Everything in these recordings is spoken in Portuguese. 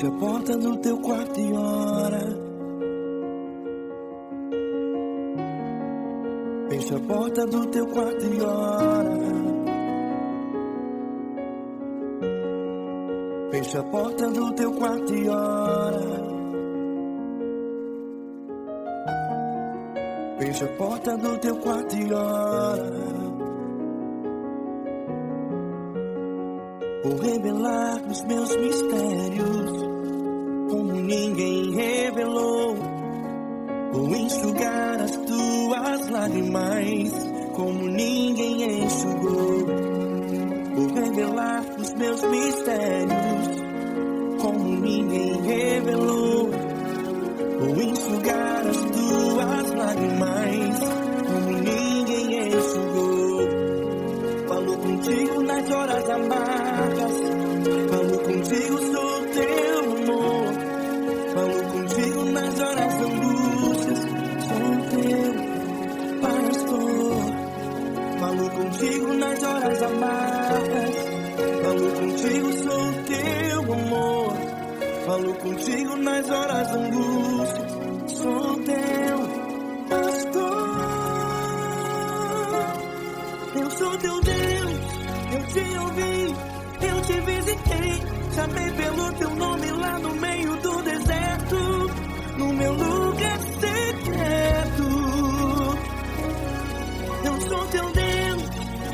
Feche a porta do teu quarto e ora. Feche a porta do teu quarto e ora. Feche a porta do teu quarto e ora. Feche a porta do teu quarto e ora. Vou revelar os meus mistérios como ninguém revelou. Vou enxugar as tuas lágrimas como ninguém enxugou. Vou revelar os meus mistérios como ninguém revelou. Vou enxugar as tuas lágrimas como ninguém enxugou. Falo contigo nas horas amargas, falo contigo, sou teu amor. Falo contigo nas horas da angústias, sou teu pastor. Falo contigo nas horas amargas, falo contigo, sou teu amor. Falo contigo nas horas da angústia, sou teu pastor. Eu sou teu Deus, eu te ouvi, eu te visitei. Chamei pelo teu nome lá no meio do deserto, no meu lugar secreto. Eu sou teu Deus,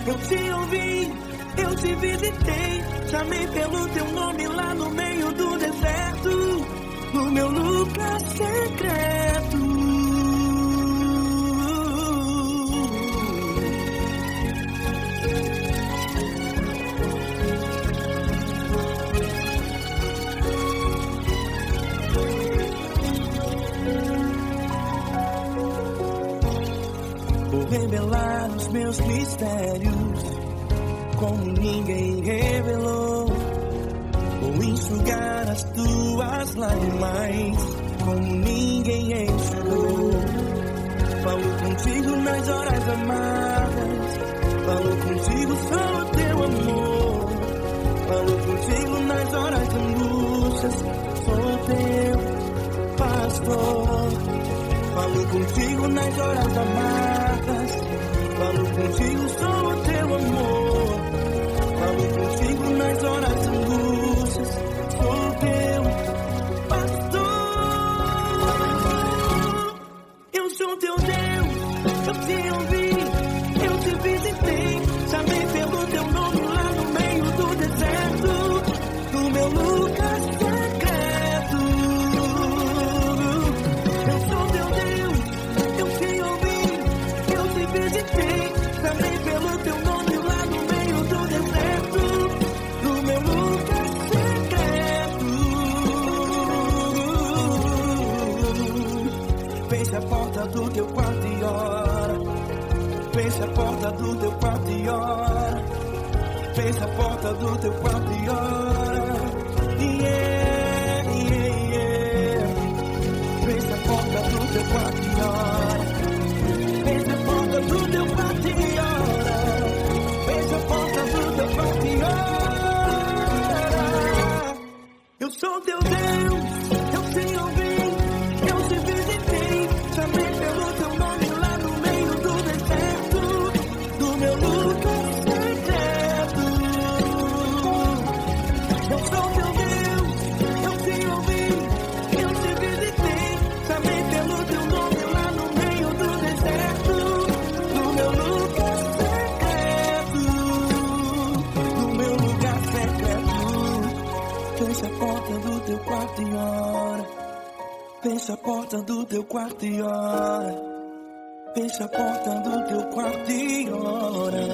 eu te ouvi, eu te visitei. Chamei pelo teu nome lá no meio do deserto, no meu lugar secreto. Vou revelar os meus mistérios como ninguém revelou. Vou enxugar as tuas lágrimas como ninguém enxugou. Falo contigo nas horas amargas, falo contigo, sou teu amor. Falo contigo nas horas de angústias, sou teu pastor. Falo contigo nas horas amargas, falo contigo, sou teu amor. Falo contigo nas horas de angústias, sou teu pastor. Eu sou teu Deus, eu te ouvi, eu te visitei. Chamei pelo teu nome lá no meio do deserto, no meu lugar secreto. Eu sou teu Deus, eu te ouvi, eu te visitei. Chamei pelo teu nome lá no meio do deserto, no meu lugar secreto. Feche a porta do teu quarto e ora. Feche a porta do teu quarto e ora. Feche a porta do teu quarto e ora. Yeah, yeah, yeah. Feche a porta do teu quarto e ora. Feche a porta do teu quarto e ora. Feche a porta do teu quarto e ora. Eu sou teu Deus, eu te ouvi, eu te visitei. Chamei pelo teu nome lá no meio do deserto, do meu lugar secreto. Eu sou teu Deus, eu te ouvi, eu te visitei. Chamei pelo teu nome lá no meio do deserto, do meu lugar secreto, do meu lugar secreto. Feche a porta do teu quarto e ora. Feche a porta do teu quarto e ora. Feche a porta do teu quarto e ora.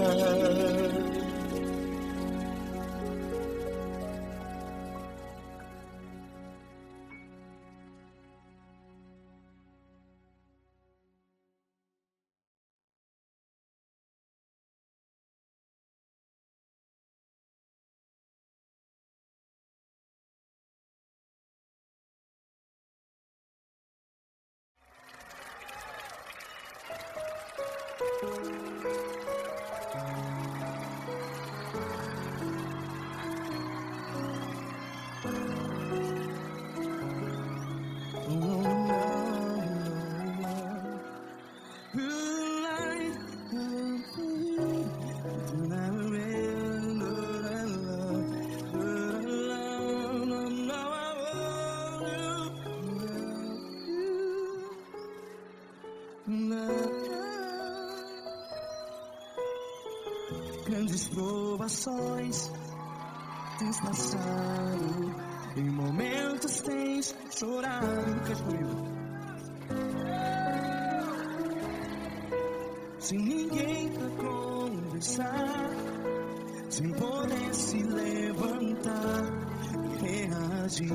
grandes provações tens passado, em momentos tens chorado. Cante comigo. Sem ninguém pra conversar, sem poder se levantar e reagir.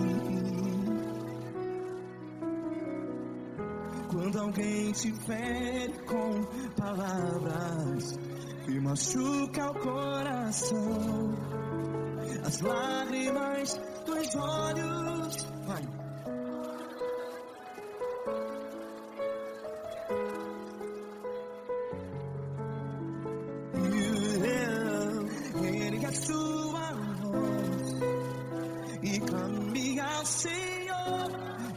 Quando alguém te fere com palavras e machuca o coração, as lágrimas dos olhos, vai. Ergue a sua voz e clame ao Senhor,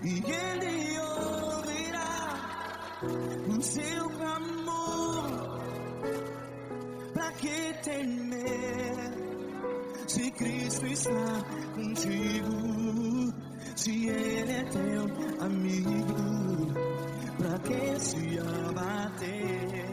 e Ele ouvirá o seu clamor. Pra que temer, se Cristo está contigo? Se Ele é teu amigo, pra que se abater?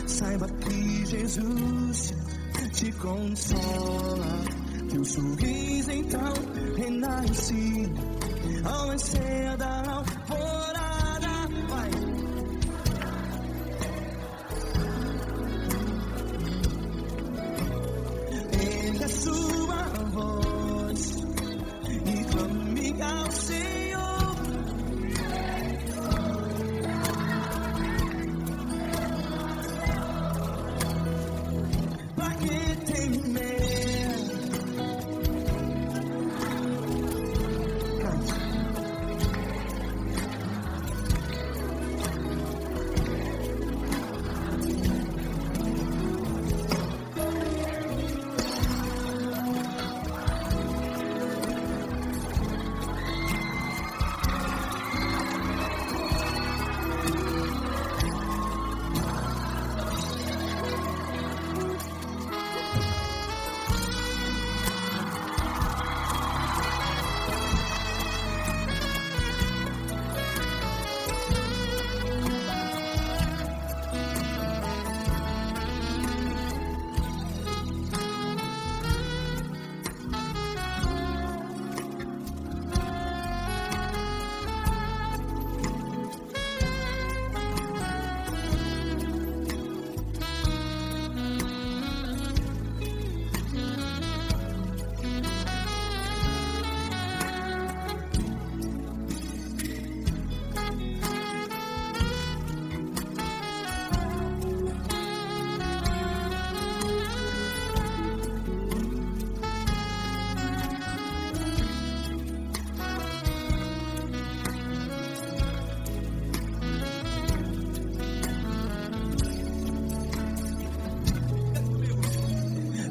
Saiba que Jesus te consola, teu sorriso então renasce ao nascer da alvorada. Vai. Ergue a sua voz e clame ao Senhor.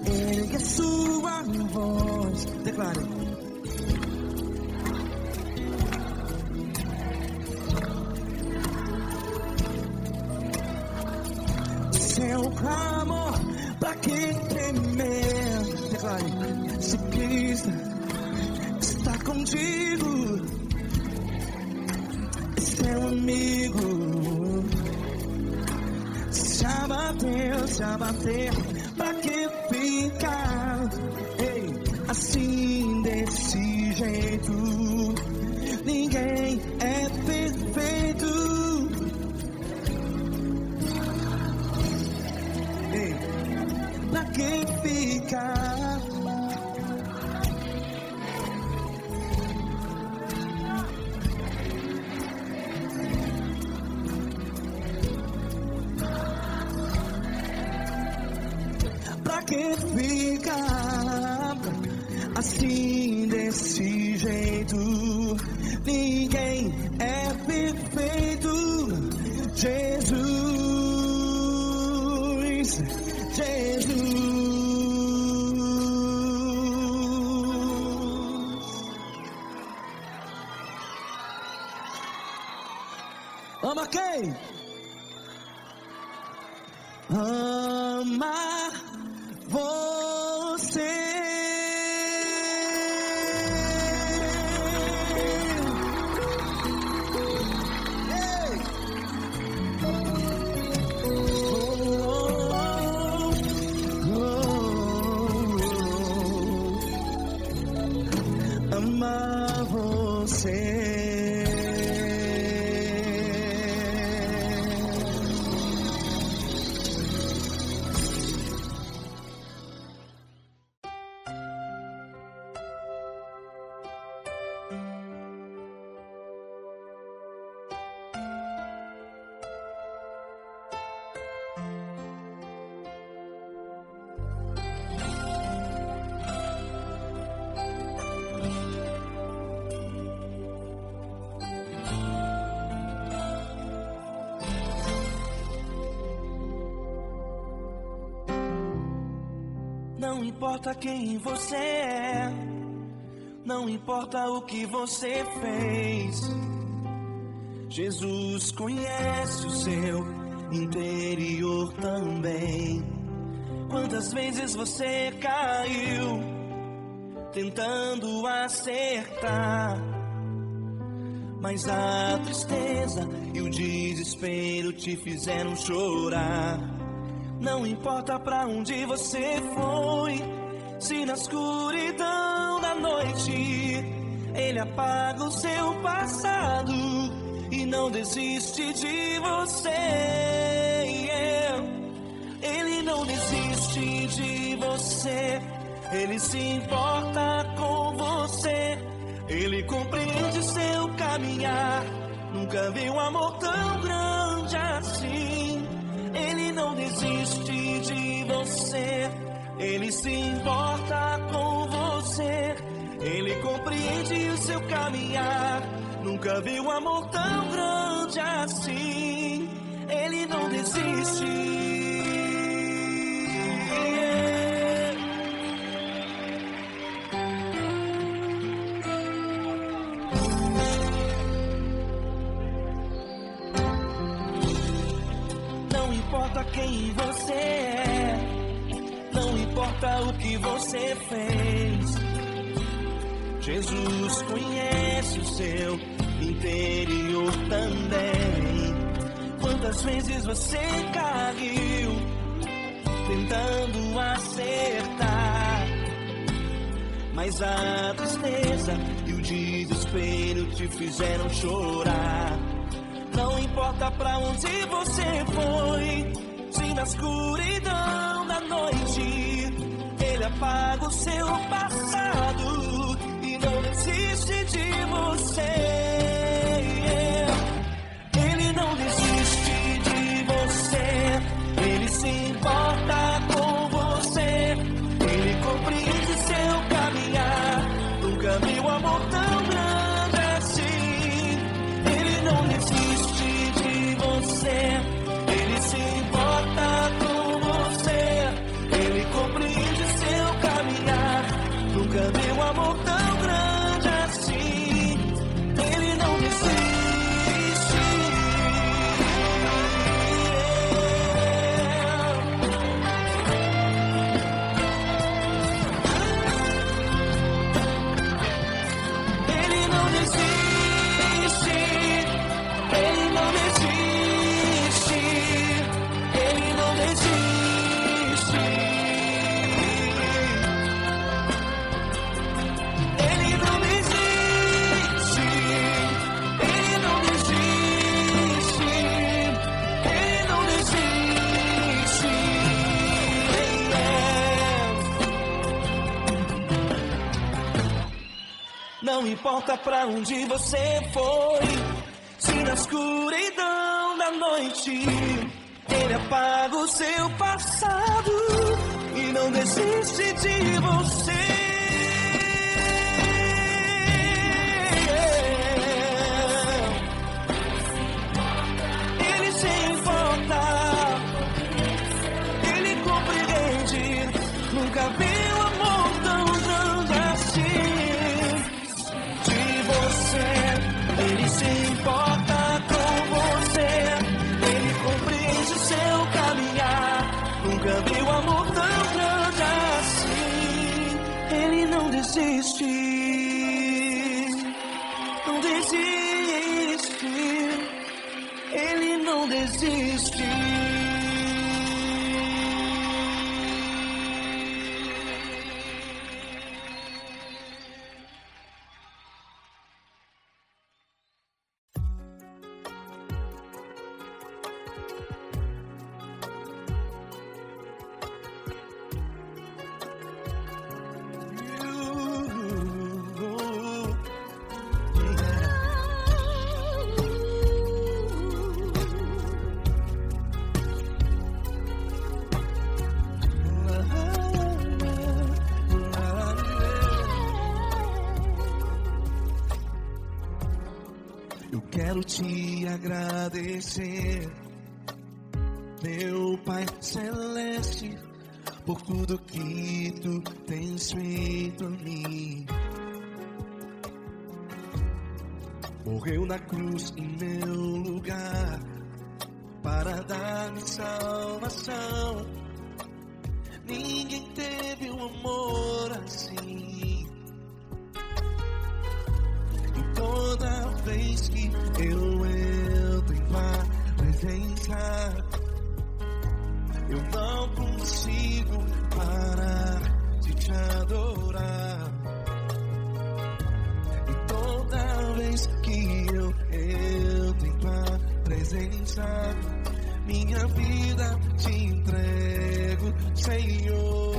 Ergue a sua voz, declare. Seu clamor, pra que temer? Declare. Se Cristo está contigo, seu amigo. Se abater, pra que ficar, ei, assim desse jeito? Ninguém é perfeito. Ei, pra que ficar? Pra que ficar assim, desse jeito, ninguém é perfeito. Jesus, Jesus. Ama quem? Ama você. Ama você. Não importa quem você é, não importa o que você fez, Jesus conhece o seu interior também. Quantas vezes você caiu, tentando acertar, mas a tristeza e o desespero te fizeram chorar. Não importa pra onde você foi, se na escuridão da noite Ele apaga o seu passado e não desiste de você. Ele não desiste de você, Ele se importa com você, Ele compreende seu caminhar. Nunca vi um amor tão grande assim. Ele não desiste de você, Ele se importa com você, Ele compreende o seu caminhar. Nunca vi um amor tão grande assim. Ele não desiste. Não importa quem você é, não importa o que você fez, Jesus conhece o seu interior também. Quantas vezes você caiu, tentando acertar, mas a tristeza e o desespero te fizeram chorar. Não importa pra onde você foi, se na escuridão da noite Ele apaga o seu passado e não desiste de você. Ele não desiste de você, Ele se importa com você, Ele compreende seu caminhar. Nunca vi um amor tão grande assim. Ele não desiste de você, Ele se importa com você, Ele compreende seu caminhar. Nunca vi um amor tão grande assim. Ele não desiste. Ele não desiste. Ele não desiste. Ele não desiste. Ele não desiste. Ele não desiste. Ele não desiste. Não importa pra onde você foi, se na escuridão da noite Ele apaga o seu passado e não desiste de você. desiste, não desiste, Ele não desiste. Quero te agradecer, meu Pai Celeste, por tudo que Tu tens feito a mim. Morreu na cruz em meu lugar, para dar-me salvação. Ninguém teve um amor assim. E toda vez que eu entro em Tua presença, eu não consigo parar de Te adorar. E toda vez que eu entro em Tua presença, minha vida Te entrego, Senhor.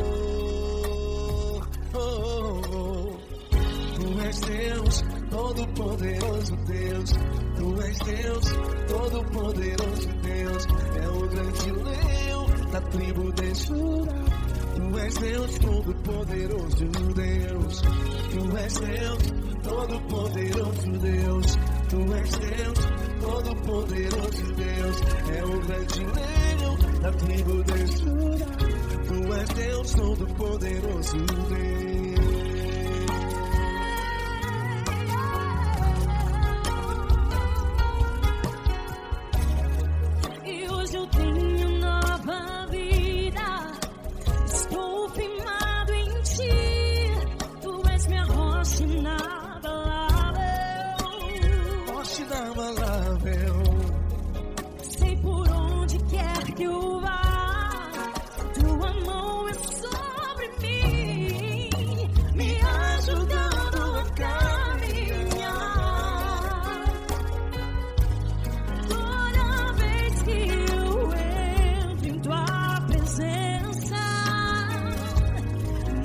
Tu és Deus, Todo-Poderoso Deus. Tu és Deus, Todo-Poderoso Deus. É o grande leão da tribo de Judá. Tu és Deus, Todo-Poderoso Deus. Tu és Deus, Todo-Poderoso Deus. Tu és Deus, Todo-Poderoso Deus. É o grande leão da tribo de Judá. Tu és Deus, Todo-Poderoso Deus. Eu tenho nova vida, estou firmado em Ti. Tu és minha rocha inabalável, Rocha inabalável. sei por onde quer que eu vá, Tua mão é sobre mim, me ajudando a caminhar. Toda vez que eu entro em Tua presença,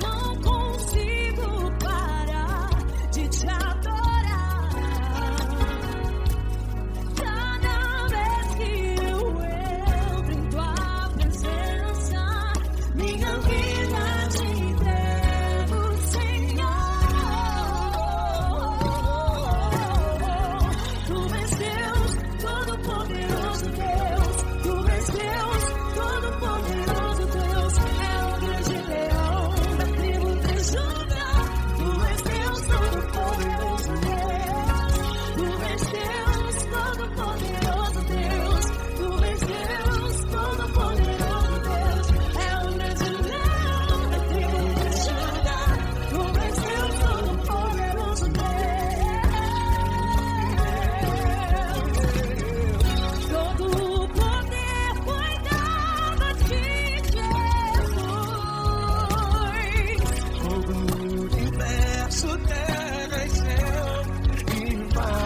não consigo parar de Te adorar. Cada vez que eu entro em Tua presença, minha vida Te entrego, Senhor. Tu és Deus, Todo-Poderoso Deus. Tu és Deus, Todo-Poderoso Deus. É o grande leão da tribo de Judá. Tu és Deus, Todo-Poderoso Deus. Tu és Deus, Todo-Poderoso Deus. Tu és Deus, Todo-Poderoso Deus. É o grande leão da tribo de Judá. Tu és Deus, Todo-Poderoso Deus. Todo o poder foi dado a Ti, Jesus. Todo o universo, terra e céu e mar.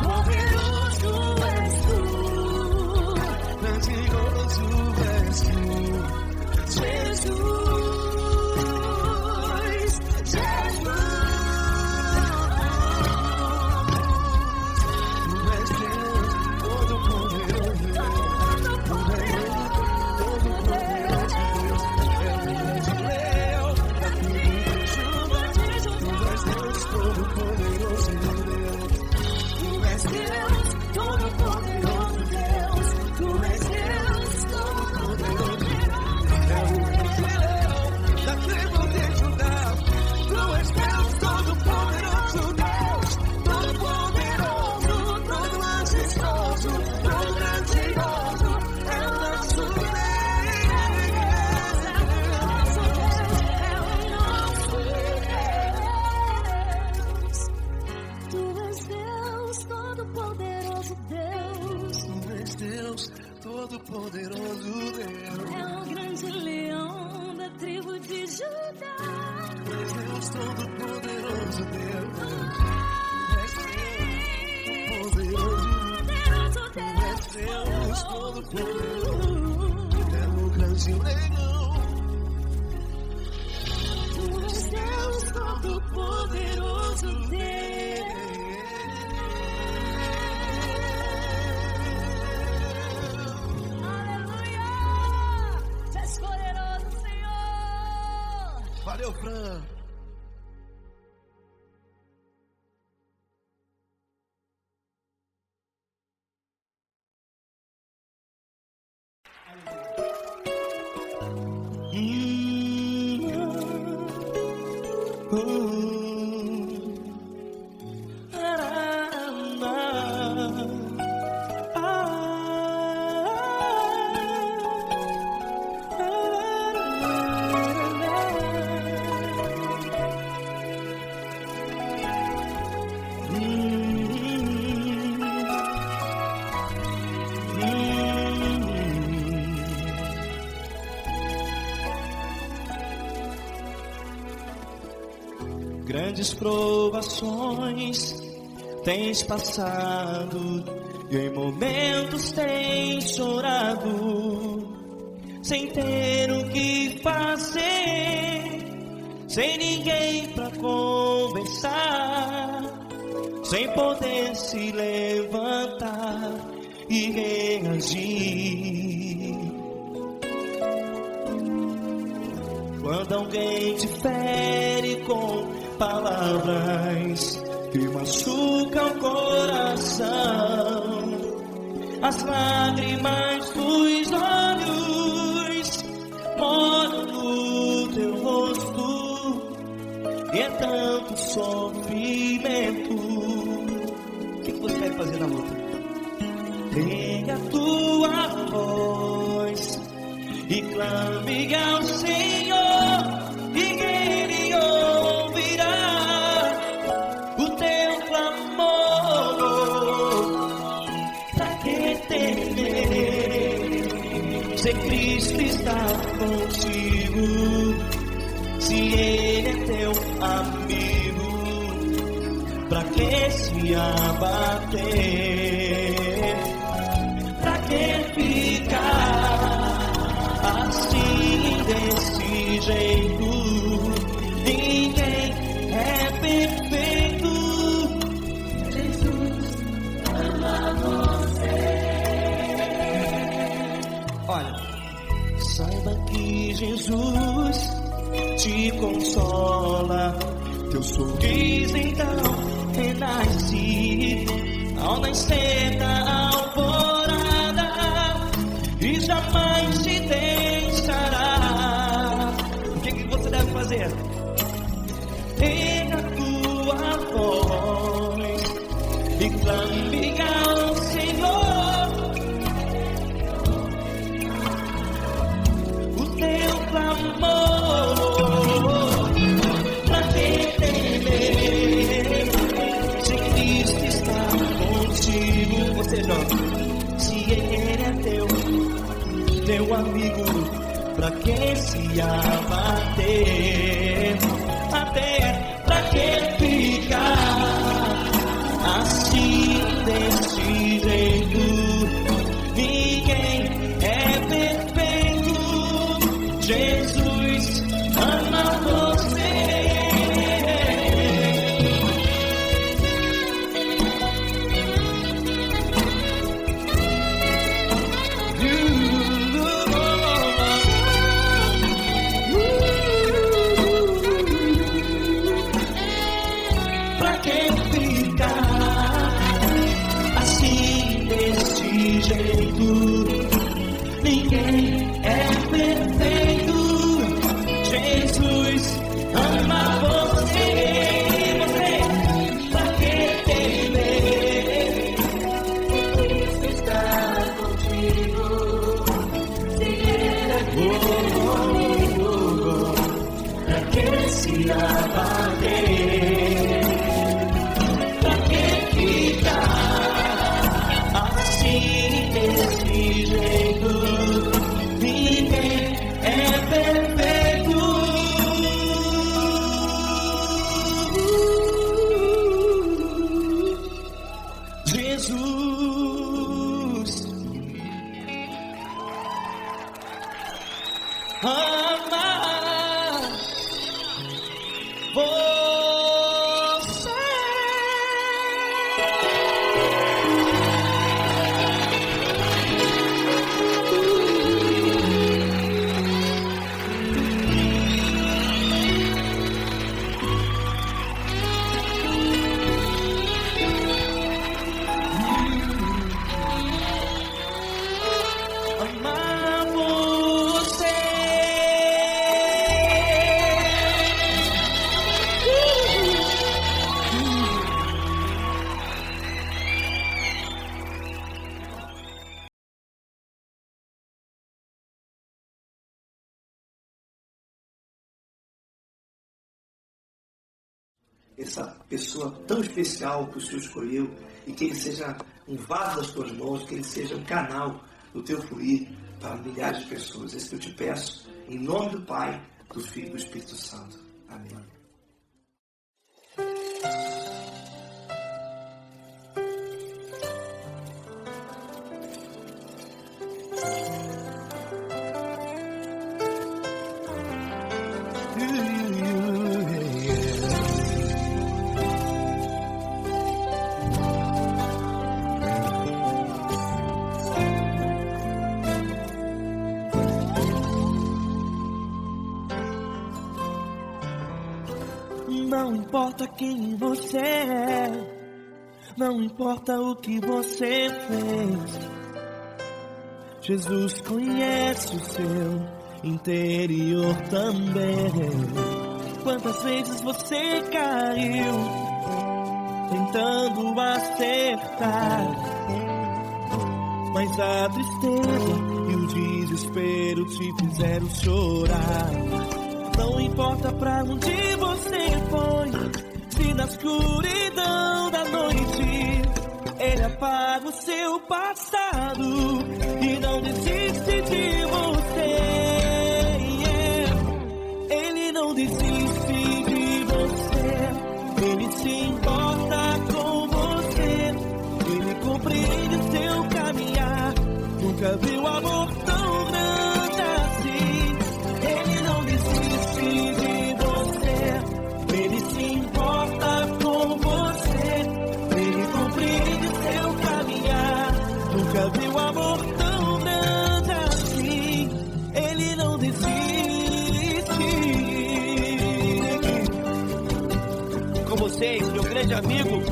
Poderoso és Tu, Grandioso és Tu, Jesus. Tu és Deus, Todo-Poderoso Deus. Todo-Poderoso Deus. É o grande leão da tribo de Judá. Tu és Deus, Todo-Poderoso Deus. Tu és Deus, Todo-Poderoso Deus. Tu és Deus, Todo-Poderoso É o grande leão da tribo de Judá. Tu és Deus, Todo-Poderoso Deus. Todo-Poderoso, todo majestoso, todo grandioso. É o nosso Deus. Deus, é o nosso Todo-Poderoso Deus. É o grande leão da tribo de Judá. Deus Todo-Poderoso Deus. Poderoso Deus. Todo-Poderoso. É o grande leão. Deus Todo-Poderoso Deus. Aleluia! Tu és poderoso, Senhor. Valeu, Fran. Grandes provações tens passado e em momentos tens chorado, sem ter o que fazer, sem ninguém pra conversar, sem poder se levantar e reagir. Quando alguém te fere com palavras que machucam o coração, as lágrimas dos olhos molham no teu rosto, e é tanto sofrimento. O que você vai fazer na luta? Tenha a tua voz e clame ao Senhor, e Ele ouvirá o teu clamor. Pra que temer, se Cristo está contigo, se Ele é teu amigo? Pra que se abater? Pra que ficar assim desse jeito? Ninguém é perfeito. Jesus ama você. Olha, saiba que Jesus te consola. Teu sorriso então renasce ao nascer da alvorada, e jamais te deixará. O que você deve fazer? Tenha a tua voz e clame ao Senhor, o teu clamor. Pra que temer, se Cristo está contigo? Você joga. Se Ele é teu amigo, pra que se abater? Até pra que ficar assim desse jeito? Ninguém é perfeito. Jesus ama você. Pra que ficar assim desse jeito? Ninguém é perfeito. Jesus ama você. Pra que temer? Cristo está contigo. Se Ele é comigo, pra que se abater? Pra que ficar assim desse essa pessoa tão especial que o Senhor escolheu, e que ele seja um vaso das tuas mãos, que ele seja um canal do teu fluir para milhares de pessoas. É isso que eu te peço, em nome do Pai, do Filho e do Espírito Santo. Amém. Não importa quem você é, não importa o que você fez, Jesus conhece o seu interior também. Quantas vezes você caiu tentando acertar, mas a tristeza e o desespero te fizeram chorar. Não importa pra onde você foi, se na escuridão da noite Ele apaga o seu passado e não desiste de você. Ele não desiste de você, Ele se importa com você, Ele compreende seu caminhar. Nunca viu amor tão grande assim. Ele não desiste de você, Ele se importa com você, Ele compreende seu caminhar. Nunca viu amor tão grande assim. Ele não desiste. Com vocês, meu grande amigo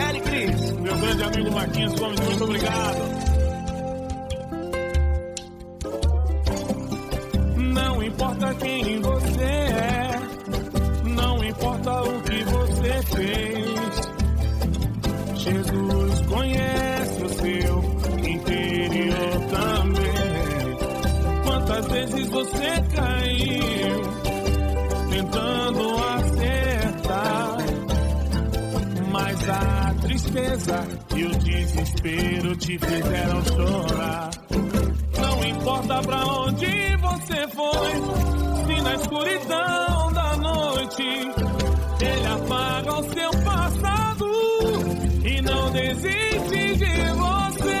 Eli Cris. Meu grande amigo Marquinhos Gomes, muito obrigado. Não importa quem você é, não importa o que você fez, Jesus conhece o seu interior também. Quantas vezes você caiu tentando acertar, mas a tristeza e o desespero te fizeram chorar. Não importa pra onde você foi, se na escuridão da noite Ele apaga o seu passado e não desiste de você.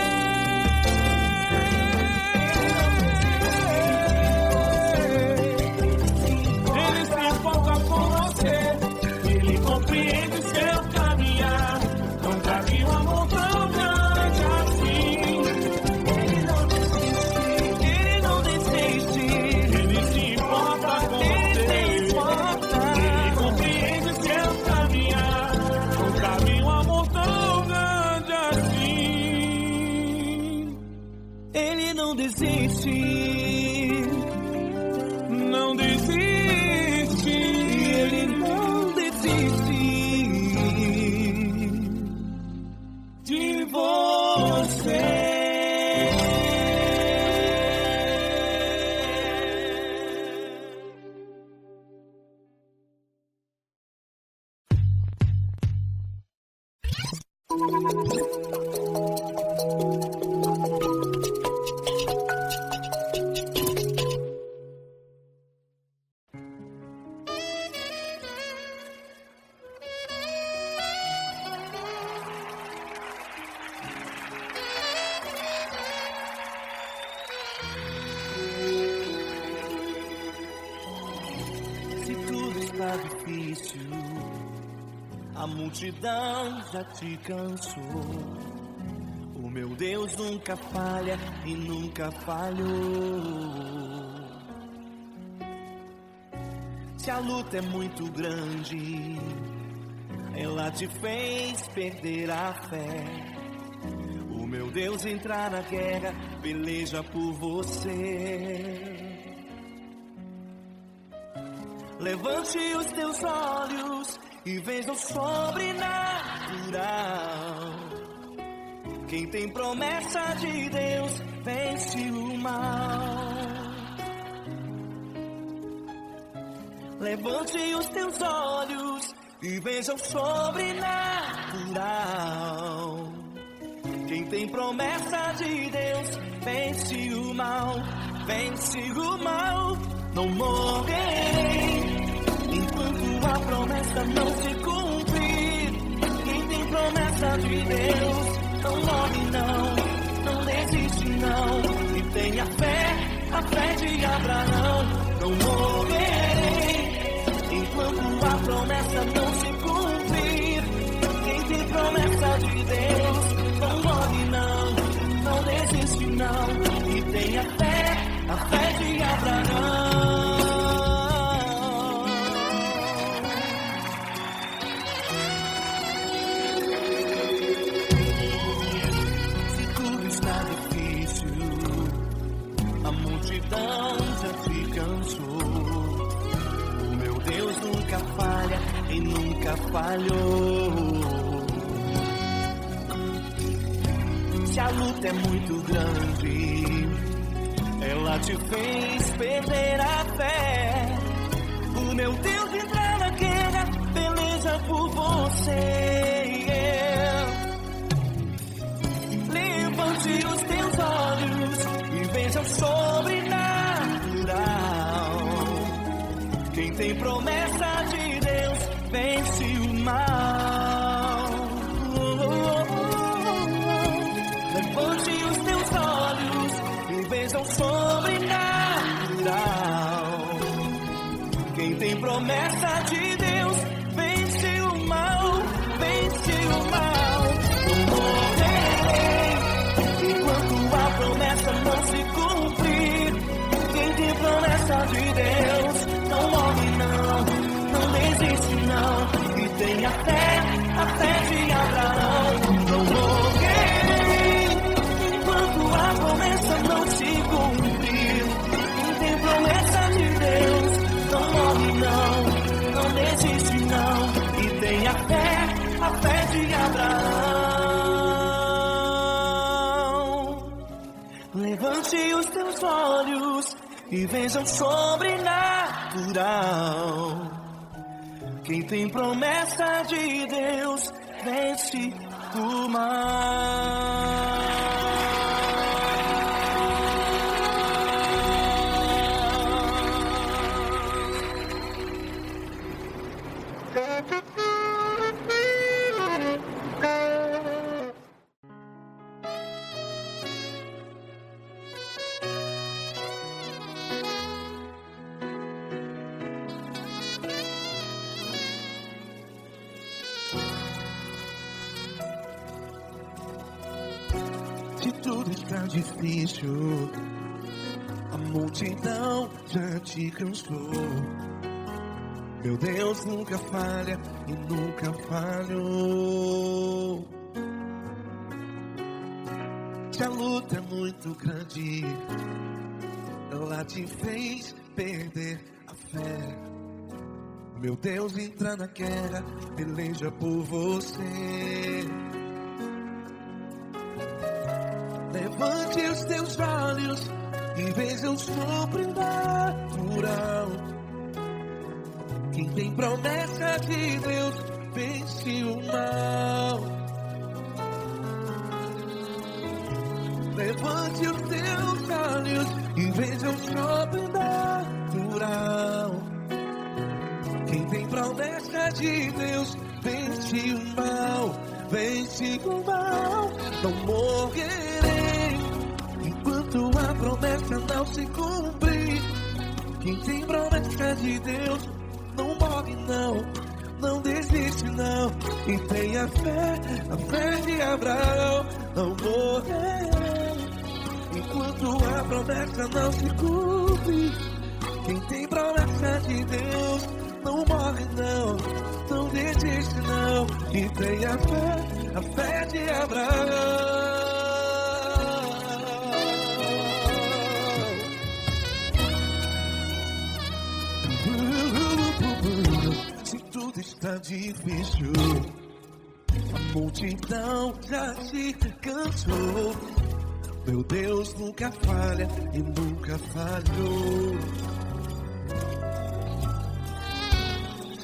Ele se importa com você, Ele compreende seu caminhar. Nunca vi um amor tão grande assim. Ele não desiste, Ele se importa com você, Ele compreende seu caminhar. Nunca vi um amor tão grande assim. Ele não desiste, Não desiste, Ele não desiste de você. Se tudo está difícil, a multidão já te cansou. O meu Deus nunca falha e nunca falhou. Se a luta é muito grande, ela te fez perder a fé. O meu Deus entrar na guerra, peleja por você. Levante os teus olhos e veja o sobrenatural. Quem tem promessa de Deus vence o mal. Levante os teus olhos e veja o sobrenatural. Quem tem promessa de Deus vence o mal, vence o mal. Não morrerei enquanto a promessa não se cumprir. Quem tem promessa de Deus não morre não desiste não. E tenha fé, a fé de Abraão. Não morrerei enquanto a promessa não se cumprir. Quem tem promessa de Deus não morre não desiste não. E tenha fé, a fé de Abraão. Se tudo está difícil, a multidão já te cansou. O meu Deus nunca falha e nunca falhou. Se a luta é muito grande, ela te fez perder a fé. O meu Deus entra na guerra, peleja por você. Levante os teus olhos e veja o sobrenatural. Quem tem promessa de Deus vence o mal. Levante os teus olhos e veja o sobrenatural. Quem tem promessa de Deus vence o mal, vence o mal. Não morrerei enquanto a promessa não se cumprir. Quem tem promessa de Deus não morre não desiste não. E tenha fé, a fé de Abraão. Não morrerei enquanto a promessa não se cumprir. Quem tem promessa de Deus não morre não desiste não. E tenha fé, a fé de Abraão. Levante os teus olhos e veja o sobrenatural. Quem tem promessa de Deus vence o mal. Se tudo está difícil, a multidão já te cansou. Meu Deus nunca falha e nunca falhou. Se a luta é muito grande, ela te fez perder a fé. Meu Deus entra na guerra, peleja por você. Levante os teus olhos e veja o sobrenatural. Quem tem promessa de Deus vence o mal. Levante os teus olhos e veja o sobrenatural. Quem tem promessa de Deus vence o mal, vence o mal. Não morrerei enquanto a promessa não se cumprir. Quem tem promessa de Deus não morre não desiste não. E tenha fé, a fé de Abraão. Não morrerei enquanto a promessa não se cumpre. Quem tem promessa de Deus não morre não desiste não. E tenha fé, a fé de Abraão. Se tudo está difícil, a multidão já se cansou. Meu Deus nunca falha e nunca falhou.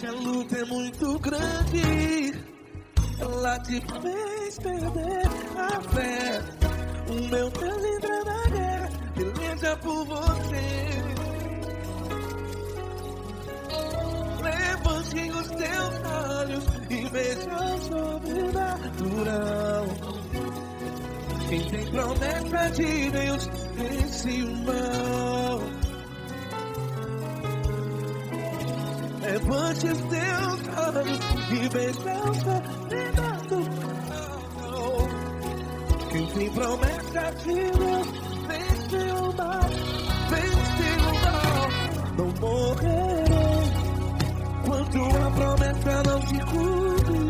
Hoje a luta é muito grande, ela te fez perder a fé. O meu Deus entra na guerra, peleja por você. Levante os teus olhos e veja o sobrenatural. Quem tem promessa de Deus vence o mal. Levante os teus olhos e veja o sobrenatural. Quem tem promessa de Deus vence o mal. Vence o mal. Não morrerei quando a promessa não se cumpre.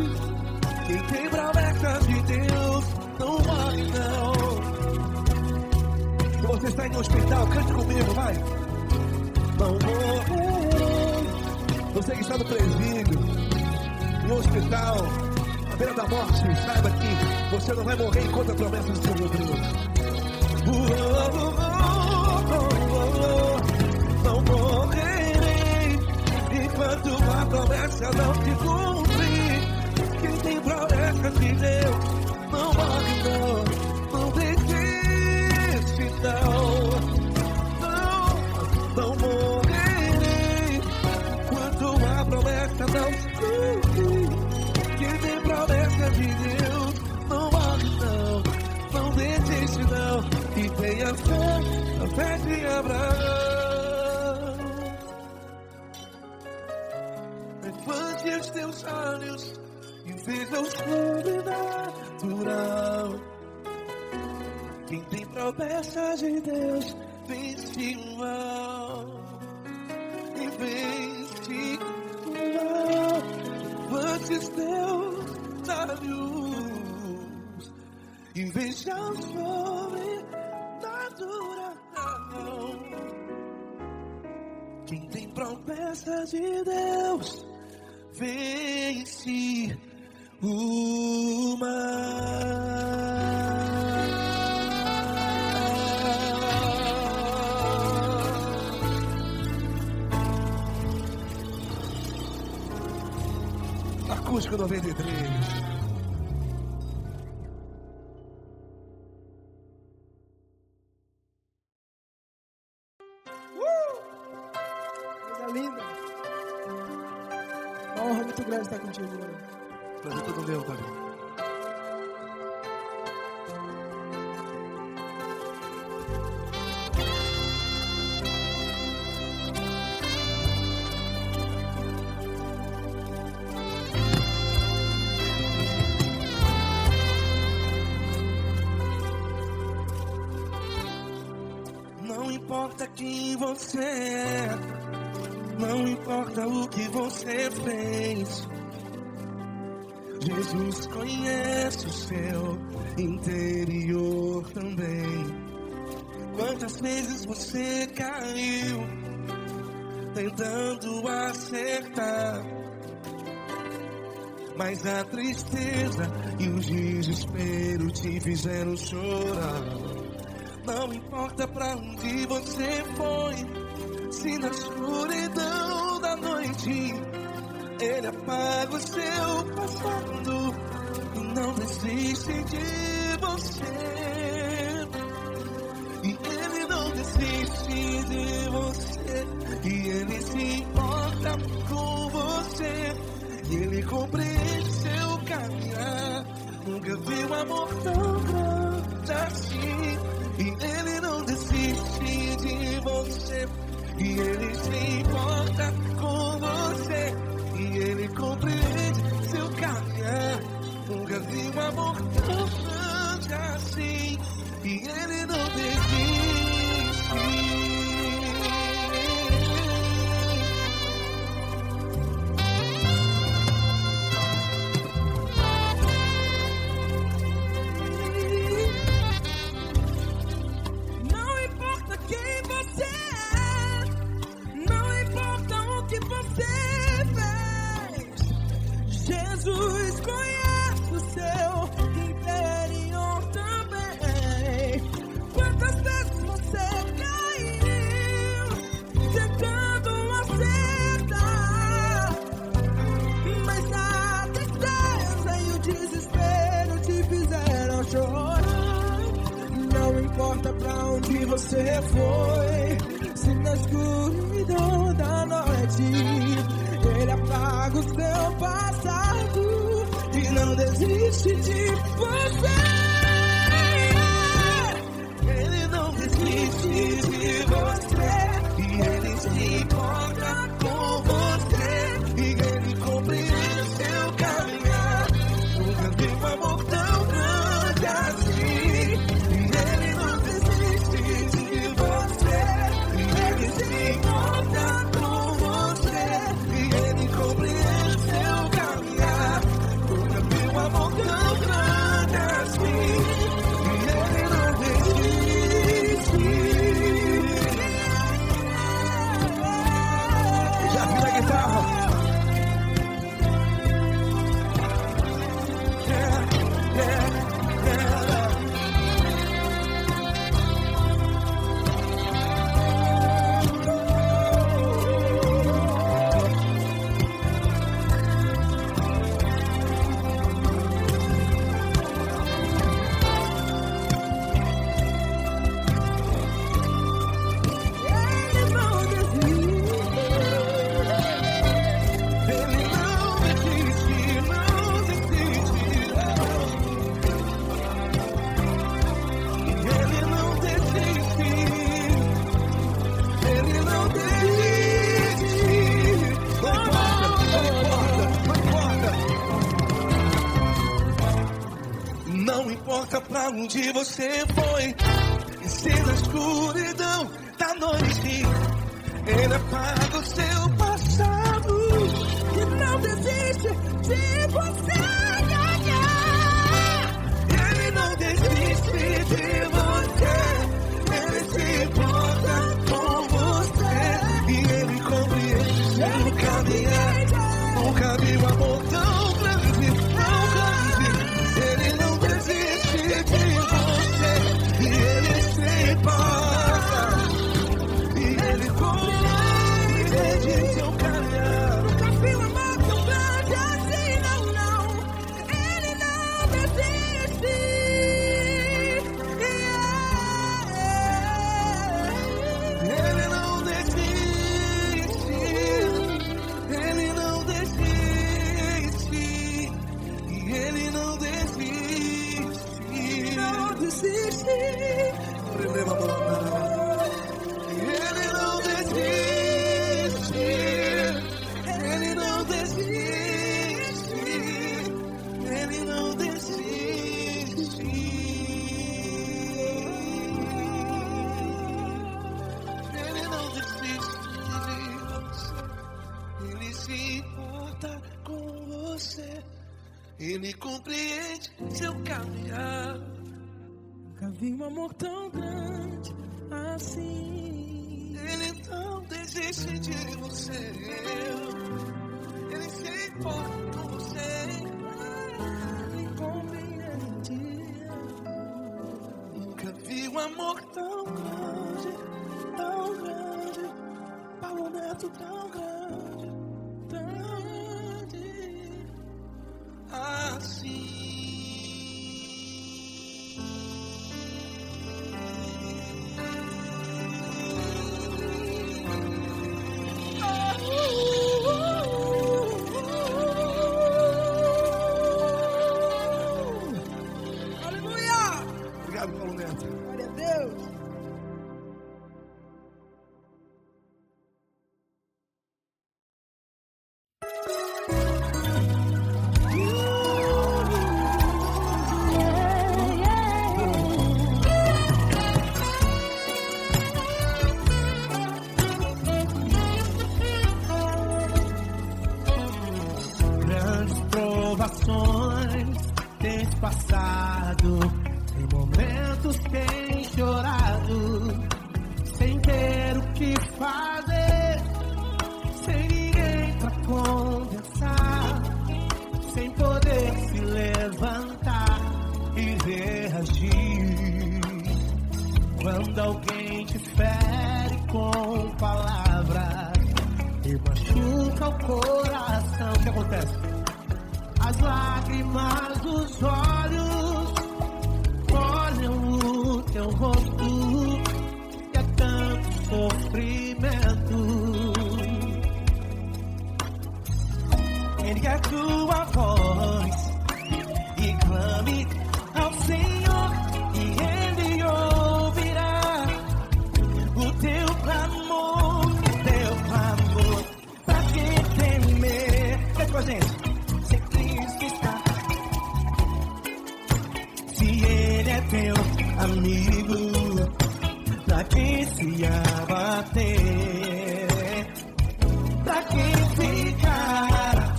Quem tem promessa de Deus não morre não. Se você está em um hospital, cante comigo, vai. Não morrerei. Você que está no presídio, no hospital, à beira da morte, saiba que você não vai morrer enquanto a promessa do Senhor Deus. Não morrerei enquanto a promessa não se cumprir. Quem tem promessa de Deus não morre não. Não desiste não. Não morrerei enquanto a promessa não se cumprir. Quem tem promessa de Deus não morre não. Não desiste não. E tenha fé, a fé de Abraão. Levante os teus olhos e veja o sobrenatural. Quem tem promessa de Deus vence o mal. E vence o mal. Levante os teus olhos e veja o sobrenatural. Quem tem promessa de Deus vence o mal. Acústico 93. Coisa linda. Uma honra muito grande estar contigo, mano. Prazer todo meu, Pai. Não importa quem você é, não importa o que você fez, Jesus conhece o seu interior também. Quantas vezes você caiu tentando acertar, mas a tristeza e o desespero te fizeram chorar. Não importa pra onde você foi, se na escuridão da noite Ele apaga o seu passado e não desiste de você. E Ele não desiste de você. E Ele se importa com você. E Ele compreende seu caminhar. Nunca vi um amor tão grande assim. E Ele não desiste de você. E Ele se importa com você. E Ele compreende seu caminhar. Nunca vi um amor tão grande assim. E Ele não desiste. Não importa quem você é, não importa o que você fez, Jesus conhece o seu interior também. Quantas vezes você caiu tentando acertar, onde você foi. Se na escuridão da noite Ele apaga o seu passado e não desiste de você. Ele não desiste de você e Ele se importa com você e Ele compreende seu caminhar. Nunca vi um amor tão grande assim. E Ele não desiste de você e Ele se importa com você e Ele compreende seu caminhar. Nunca vi um amor tão grande assim. E Ele não desiste. Já vi a guitarra? Não importa pra onde você foi, e se na escuridão da noite Ele apaga o seu passado e não desiste de você. Ele não desiste de você, Ele se importa com você e Ele compreende seu caminhar. Nunca vi um amor tão grande, tão grande. Ele não desiste de você e Ele se importa e Ele compreende seu caminhar. Nunca vi um amor tão grande assim, não, não. Ele não desiste. Ele não desiste. Ele não desiste. E Ele não desiste. Não desiste. Ele não desiste. Ele não desiste. Ele não desiste. Ele não desiste de você. Ele se importa com você. Ele compreende seu caminhar. Nunca vi um amor tão grande assim. Ele não desiste de você. Ele se importa com você. Ele compreende. Nunca vi um amor tão grande, tão grande. Paulo Neto tão grande, tão grande assim. Aleluia! Obrigado, Paulo Neto. Glória a Deus. Grandes provações tens passado, em momentos tens chorado, sem ter o que fazer, sem ninguém pra conversar, sem poder se levantar e reagir. Quando alguém te fere com palavras e machuca o coração, o que acontece? As lágrimas dos olhos molham o teu rosto sua voz e clame ao Senhor e Ele ouvirá o teu clamor, pra que temer? Cante com a gente. Se Cristo está, se Ele é teu amigo, pra que se abater? Pra que ficar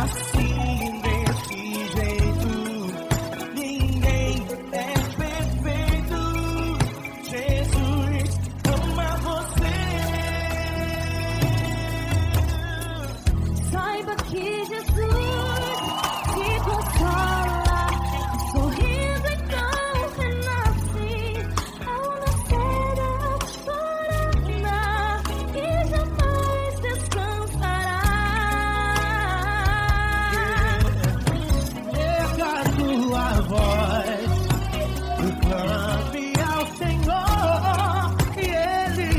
assim desse jeito? Ninguém é perfeito. Jesus ama você. Saiba que Jesus te consola, sorrindo então renasce ao nascer ao chorar e jamais descansará. Erga a tua voz e clame ao Senhor e Ele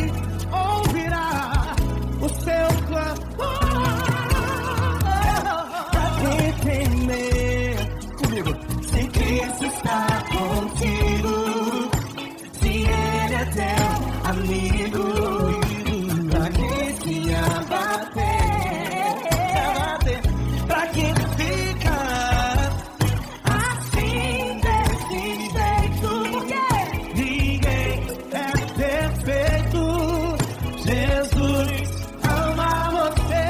ouvirá o seu clamor. Pra que temer? Comigo. Se Cristo está contigo, se Ele é teu amigo, pra que se abater? Pra que ficar assim desse jeito? Ninguém é perfeito. Jesus ama você.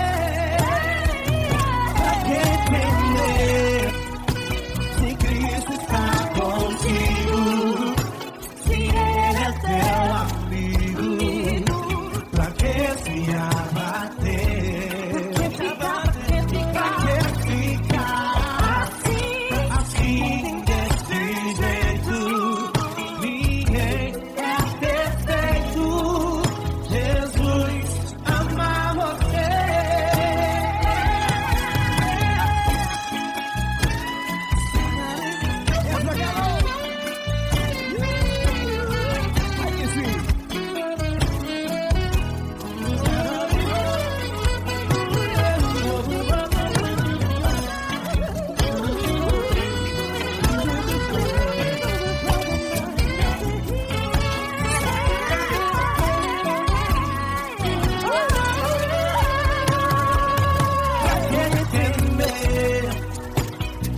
Pra que temer? Se Cristo está contigo, se Ele é teu amigo, pra que se abater? Pra que ficar assim desse jeito? Ninguém é perfeito. Jesus ama você.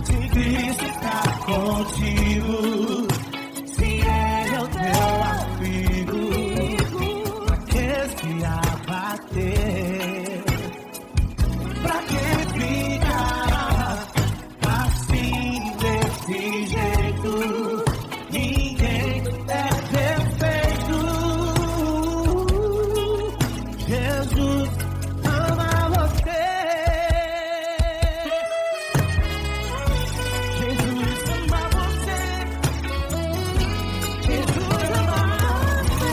Se Cristo está contigo, se Ele é o teu amigo, pra que se abater? Pra que ficar assim desse jeito? Ninguém é perfeito. Jesus ama você. Jesus ama você. Jesus ama você.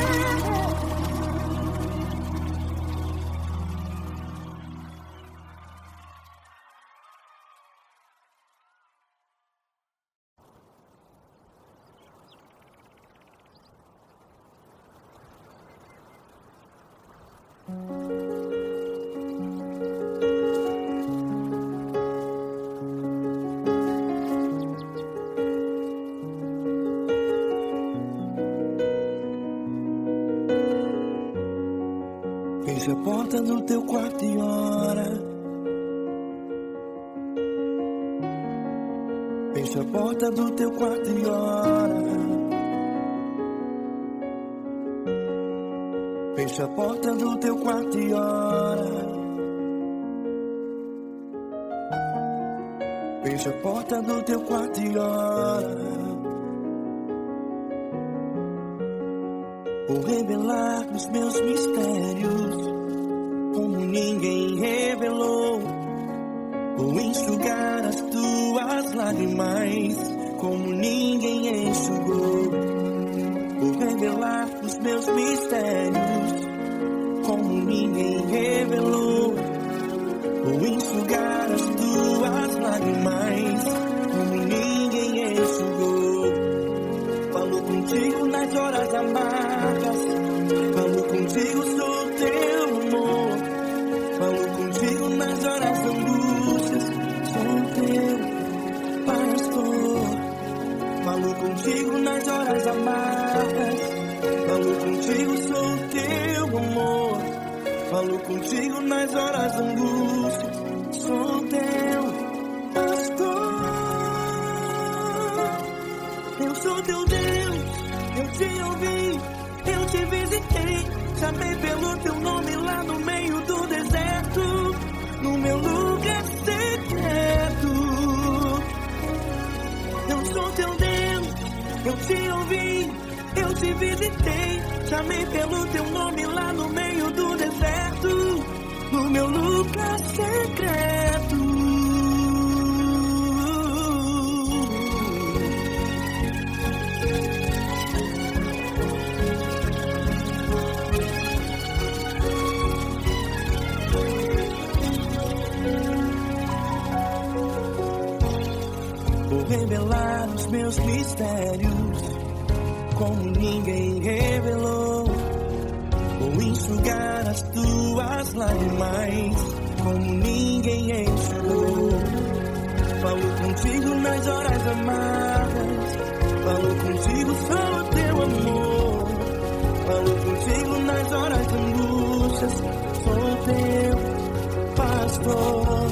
Feche a porta do teu quarto e ora. Feche a porta do teu quarto e ora. Feche a porta do teu quarto e ora. Feche a porta do teu quarto e ora. Vou revelar os meus mistérios, como ninguém revelou. Vou enxugar as tuas lágrimas, como ninguém enxugou. Vou revelar os meus mistérios, como ninguém revelou. Vou enxugar as tuas lágrimas, como ninguém enxugou. Falo contigo nas horas amargas, falo contigo sobre teu amor. Falo contigo nas horas angústias, contigo nas horas amargas. Falo contigo, sou o teu amor. Falo contigo nas horas da angústia. Sou teu pastor. Eu sou teu Deus. Eu te ouvi, eu te visitei. Chamei pelo teu nome lá no meio do deserto, no meu lugar secreto. Eu sou teu Deus, eu te ouvi, eu te visitei. Chamei pelo teu nome lá no meio do deserto, no meu lugar secreto. Vou revelar os meus mistérios como ninguém revelou. Vou enxugar as tuas lágrimas como ninguém enxugou. Falo contigo nas horas amargas. Falo contigo, sou o teu amor. Falo contigo nas horas de angústias. Sou teu pastor.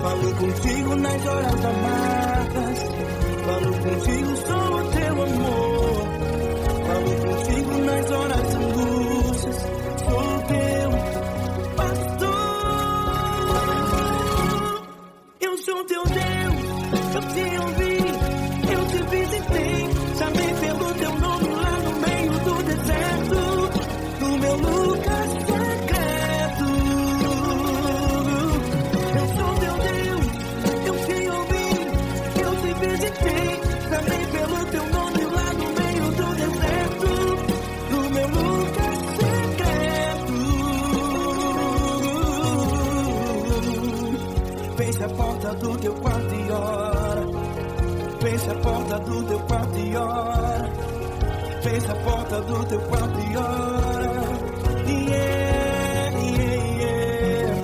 Falo contigo nas horas amargas. Falo contigo, sou o teu amor. Falo contigo nas horas de angústias. Sou teu pastor. Eu sou teu Deus. Eu te ouvi, eu te visitei. Chamei pelo teu nome lá no meio do deserto, no meu lugar secreto. Eu sou teu Deus, eu te ouvi, eu te visitei. Chamei pelo teu nome lá no meio do deserto, no meu lugar secreto. Feche a porta do teu quarto e ora. Feche a porta do teu quarto e ora. Feche a porta do teu quarto e ora. Yeah, yeah, yeah.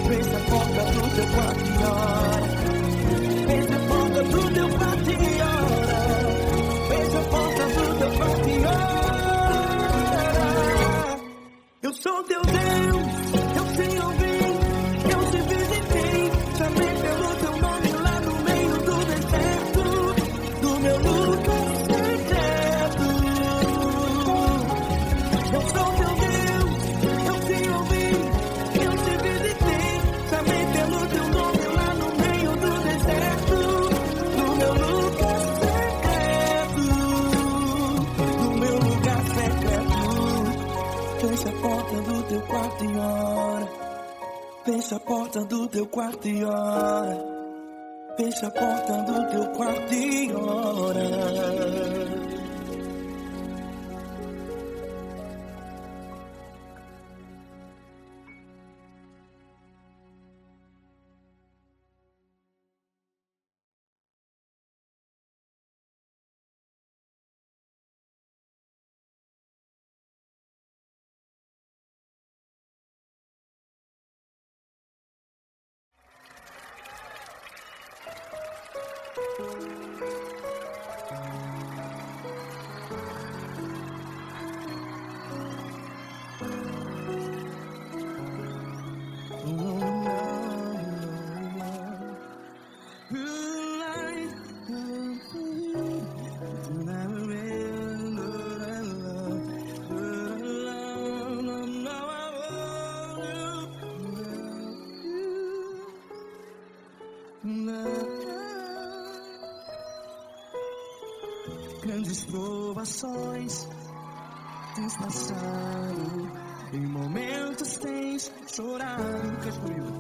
Feche a porta do teu quarto e ora. Feche a porta do teu quarto e ora. Feche a porta do teu quarto e ora. Eu sou teu Deus, eu te ouvi, eu te visitei. Chamei pelo teu nome lá no meio do deserto, do meu lugar secreto. Eu sou teu Deus, eu te ouvi, eu te visitei. Chamei pelo teu nome lá no meio do deserto, do meu lugar secreto, do meu lugar secreto. Fecha a porta do teu quarto e ora. Fecha a porta do teu quarto e ora. Fecha a porta do teu quarto e ora. Grandes provações tens passado, em momentos tens chorado. Cante comigo.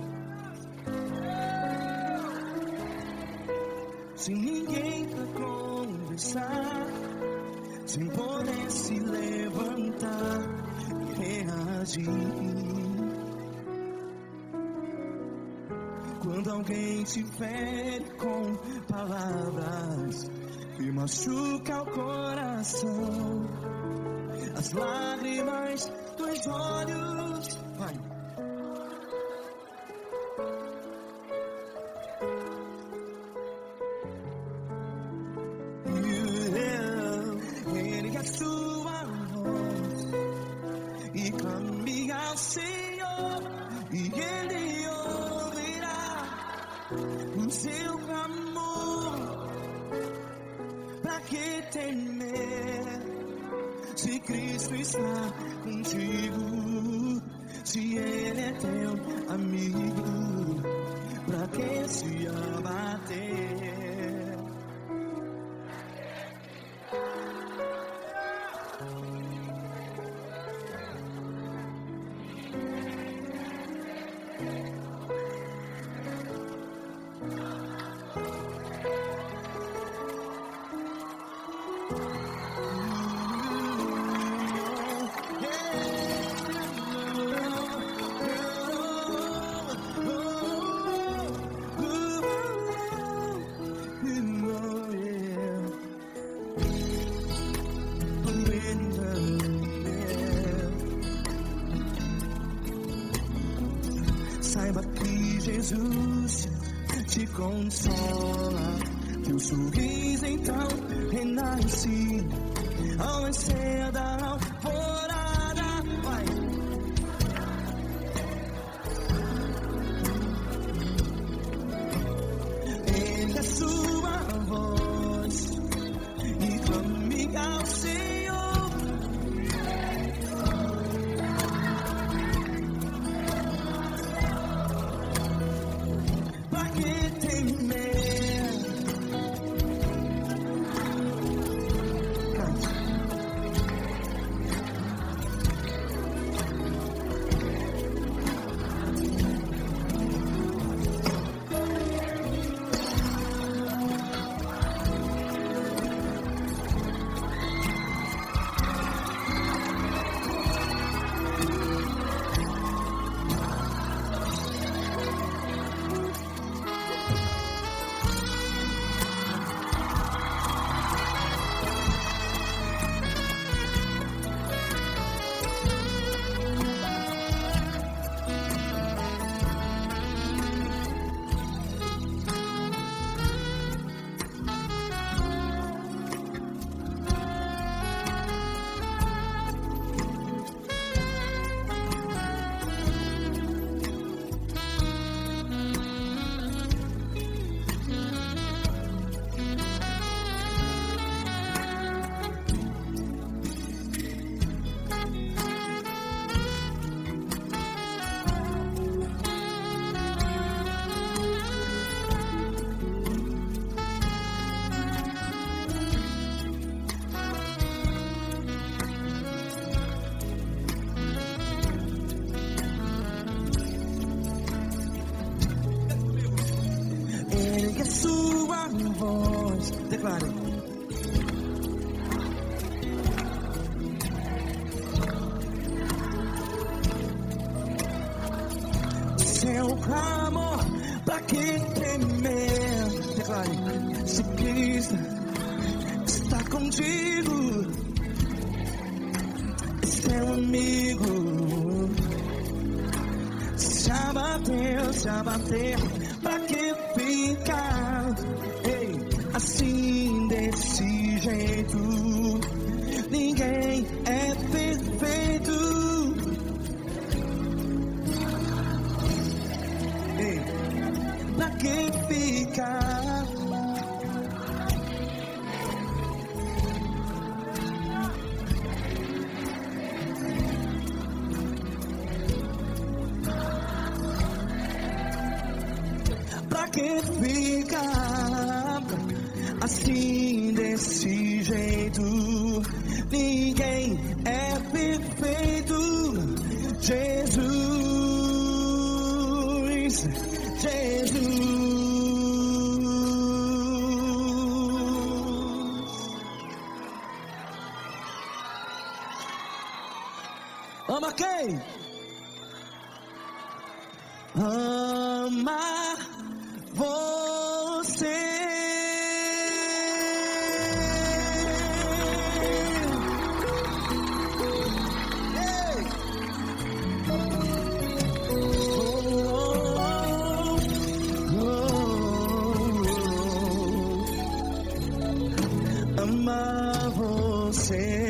Sem ninguém pra conversar, sem poder se levantar e reagir. Quando alguém te fere com palavras que machuca o coração, as lágrimas dos olhos, vai. You Pra que temer? Se Cristo está contigo, se Ele é teu amigo, pra que se abater? Saiba que Jesus te consola, teu sorriso então renasce ao nascer da alvorada. Vai. Ele é sua voz e clame ao Senhor. Pra que temer? Ergue a sua voz, declare. Seu clamor, pra que temer? Declare. Se Cristo está contigo, seu amigo. Se abater, pra que ficar assim desse jeito? Ninguém é perfeito. Pra que ficar? Pra que ficar assim desse jeito? Ninguém é perfeito. Jesus, Jesus. Ama quem? Ama você. Ama você.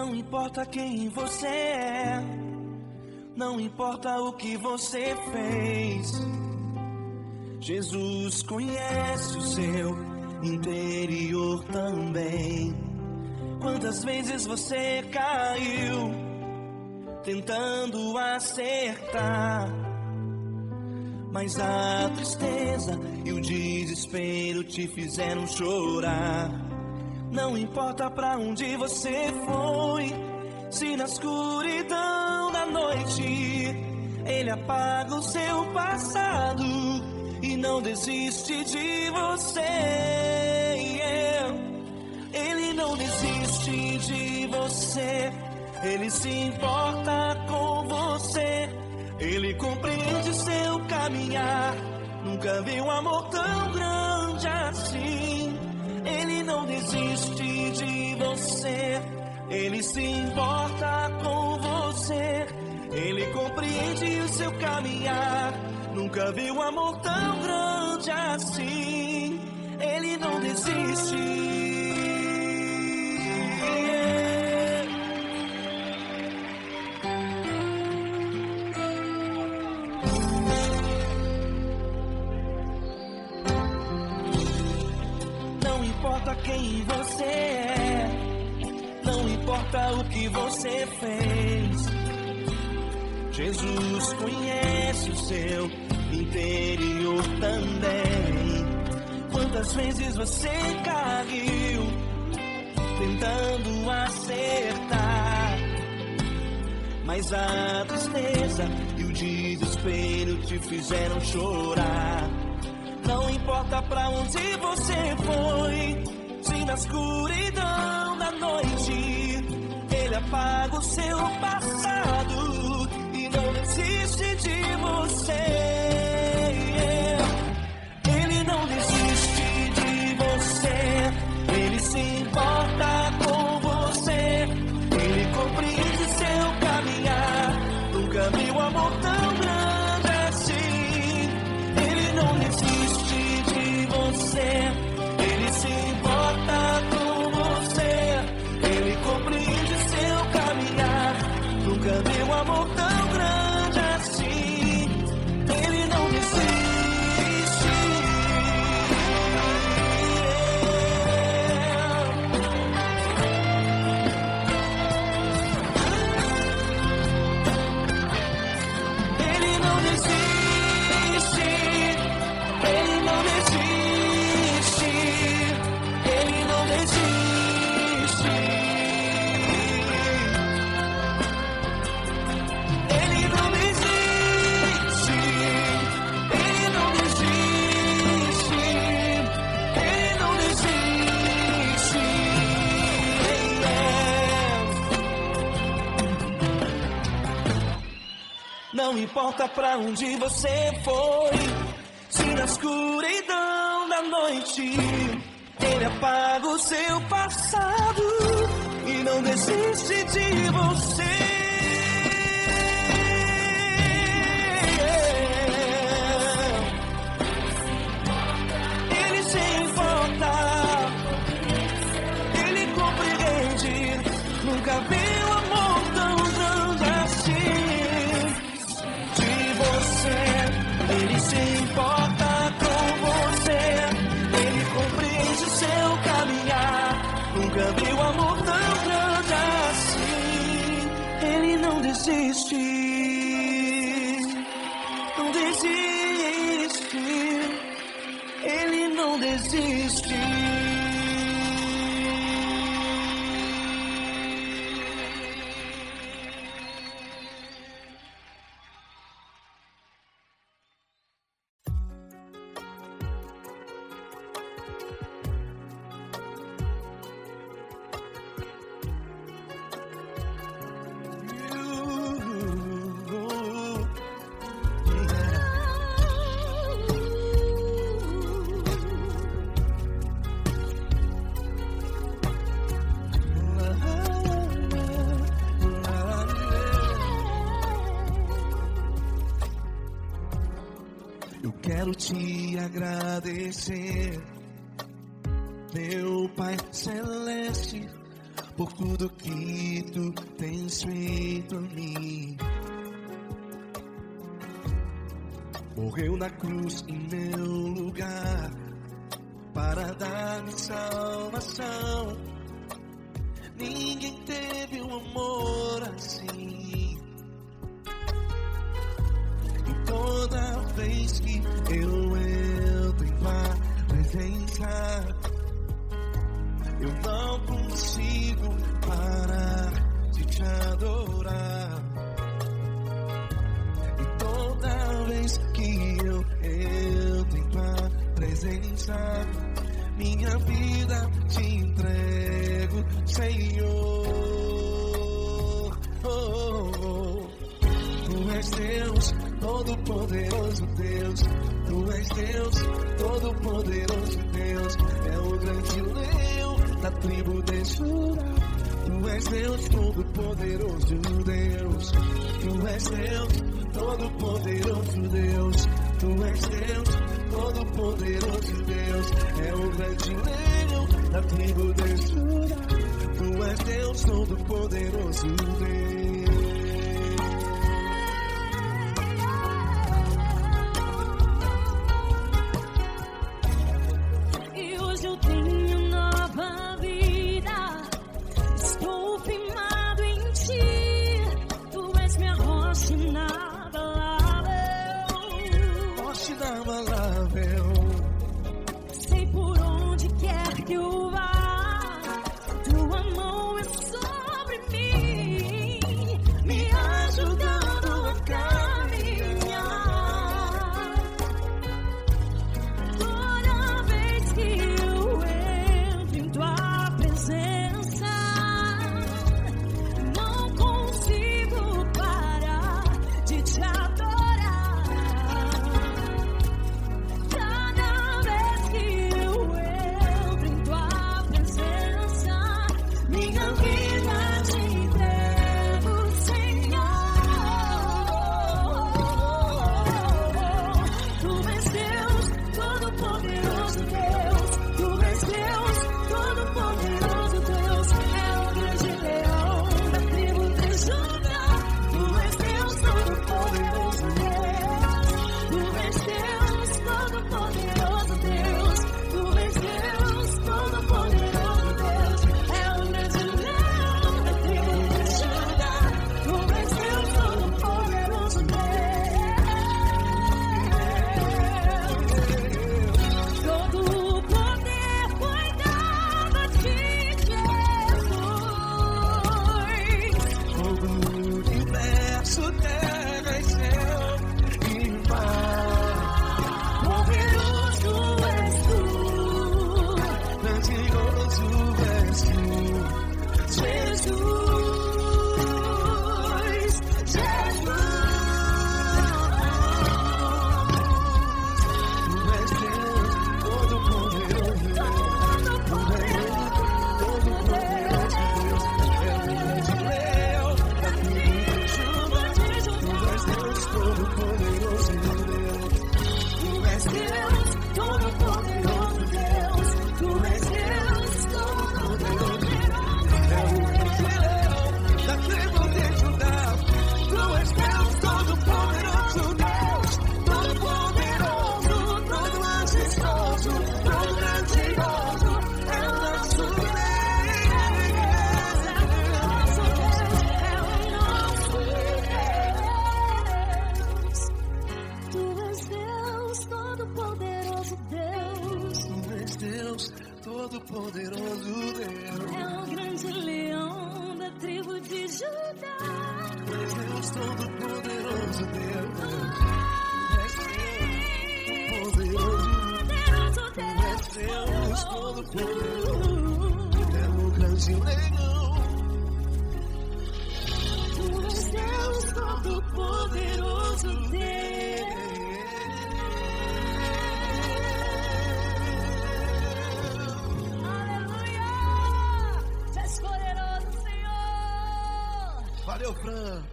Não importa quem você é, não importa o que você fez, Jesus conhece o seu interior também. Quantas vezes você caiu tentando acertar, mas a tristeza e o desespero te fizeram chorar. Não importa pra onde você foi, se na escuridão da noite Ele apaga o seu passado e não desiste de você. Ele não desiste de você, Ele se importa com você, Ele compreende seu caminhar. Nunca vi um amor tão grande assim. Ele não desiste de você, Ele se importa com você, Ele compreende o seu caminhar. Nunca vi um amor tão grande assim. Ele não desiste. Não importa quem você é, não importa o que você fez, Jesus conhece o seu interior também. Quantas vezes você caiu tentando acertar, mas a tristeza e o desespero te fizeram chorar. Não importa pra onde você foi, se na escuridão da noite Ele apaga o seu passado e não desiste de você. Ele não desiste de você, Ele se importa com você, Ele compreende seu caminhar. Nunca vi um amor tão grande assim. Ele não desiste de você, Ele se importa com você, Ele compreende seu caminhar. Nunca vi um amor tão grande assim. Ele não desiste. Ele não desiste. Ele não desiste. Ele não desiste. Ele não desiste. Ele não desiste. Ele não desiste. Não importa pra onde você foi, se na escuridão da noite Ele apaga o seu passado e não desiste de você. Ele se importa, Ele compreende. Nunca vi um amor tão grande assim. De você, Ele se importa com você, Ele compreende o seu caminhar. Nunca vi um amor tão grande assim. Ele não desiste, não desiste. Ele não desiste. Eu quero te agradecer, meu Pai Celeste, por tudo que tu tens feito a mim. Morreu na cruz em meu lugar para dar-me salvação. Ninguém teve um amor assim. E toda vez que eu entro em tua presença, eu não consigo parar de te adorar. E toda vez que eu entro em tua presença, minha vida te entrego, Senhor. Tu és Deus, todo-poderoso Deus. Tu és Deus, todo-poderoso Deus. É o grande leão da tribo de Judá. Tu és Deus, todo-poderoso Deus. Tu és Deus, todo-poderoso Deus. Tu és Deus, todo-poderoso Deus. É o grande leão da tribo de Judá. Tu és Deus, todo-poderoso Deus. Todo-poderoso Deus. É o grande leão da tribo de Judá. Deus todo-poderoso Deus. Deus todo-poderoso. É o grande leão. Tu és Deus todo-poderoso Deus. Valeu, Fran.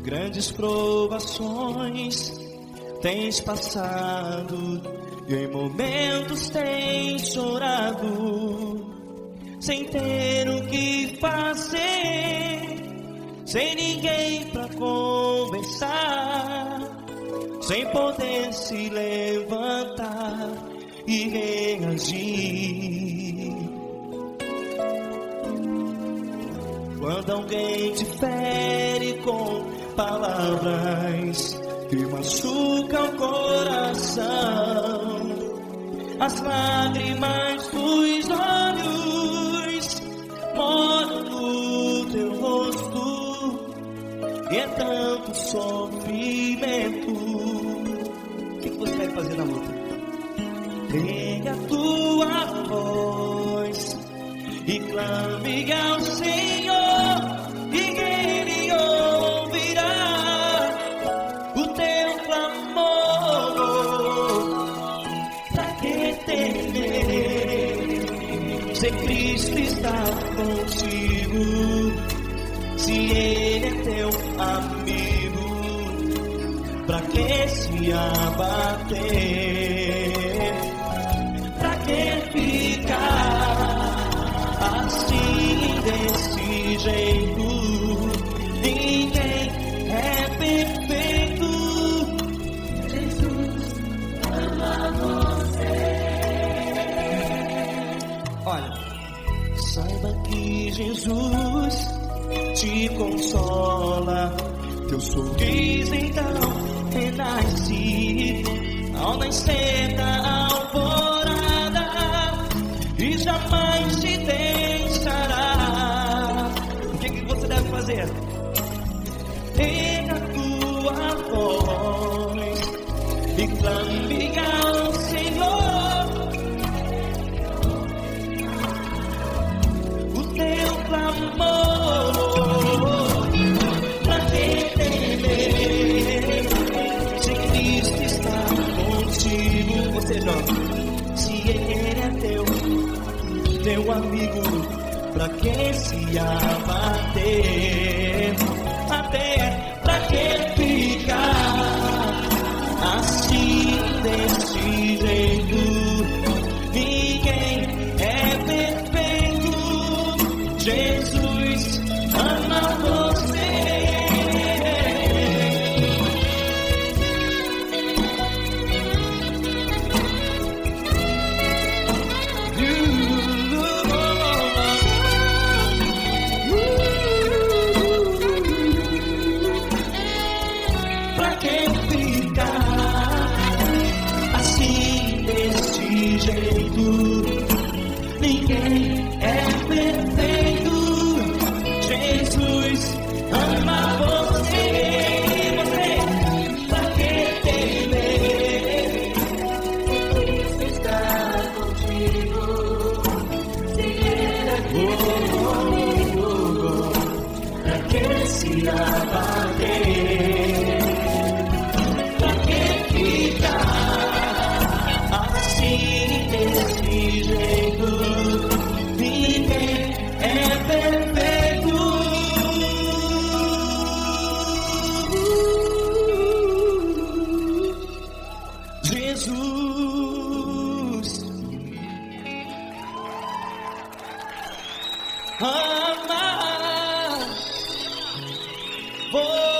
Grandes provações tens passado, e em momentos tens chorado, sem ter o que fazer, sem ninguém pra conversar, sem poder se levantar e reagir. Quando alguém te fere com palavras que machucam o coração, as lágrimas dos olhos moram no teu rosto, e é tanto sofrimento. O que você vai fazer na luta? Erga a tua voz e clame ao Senhor, e Ele ouvirá o teu clamor. Pra que temer, se Cristo está contigo, se Ele é teu amigo? Pra que se abater? Pra que ficar assim, desse jeito? Ninguém é perfeito. Jesus ama você. Olha, saiba que Jesus te consola, teu sorriso então renasce ao nascer da alvorada, e jamais te deixará. O que você deve fazer? Erga a tua voz e clame ao Senhor, o teu clamor. Pra que temer, se Cristo está contigo? Ou seja, se Ele é teu amigo, pra que se abater? Até pra que ficar assim, desse jeito? Ninguém é perfeito. Jesus ama você. Pra que ficar assim, desse jeito? Ninguém é perfeito. Jesus ama você. Pra que temer? Cristo está contigo. Se Ele é comigo, pra que se abater? Pra que ficar assim, desse jeito? Ninguém é perfeito. Jesus ama você.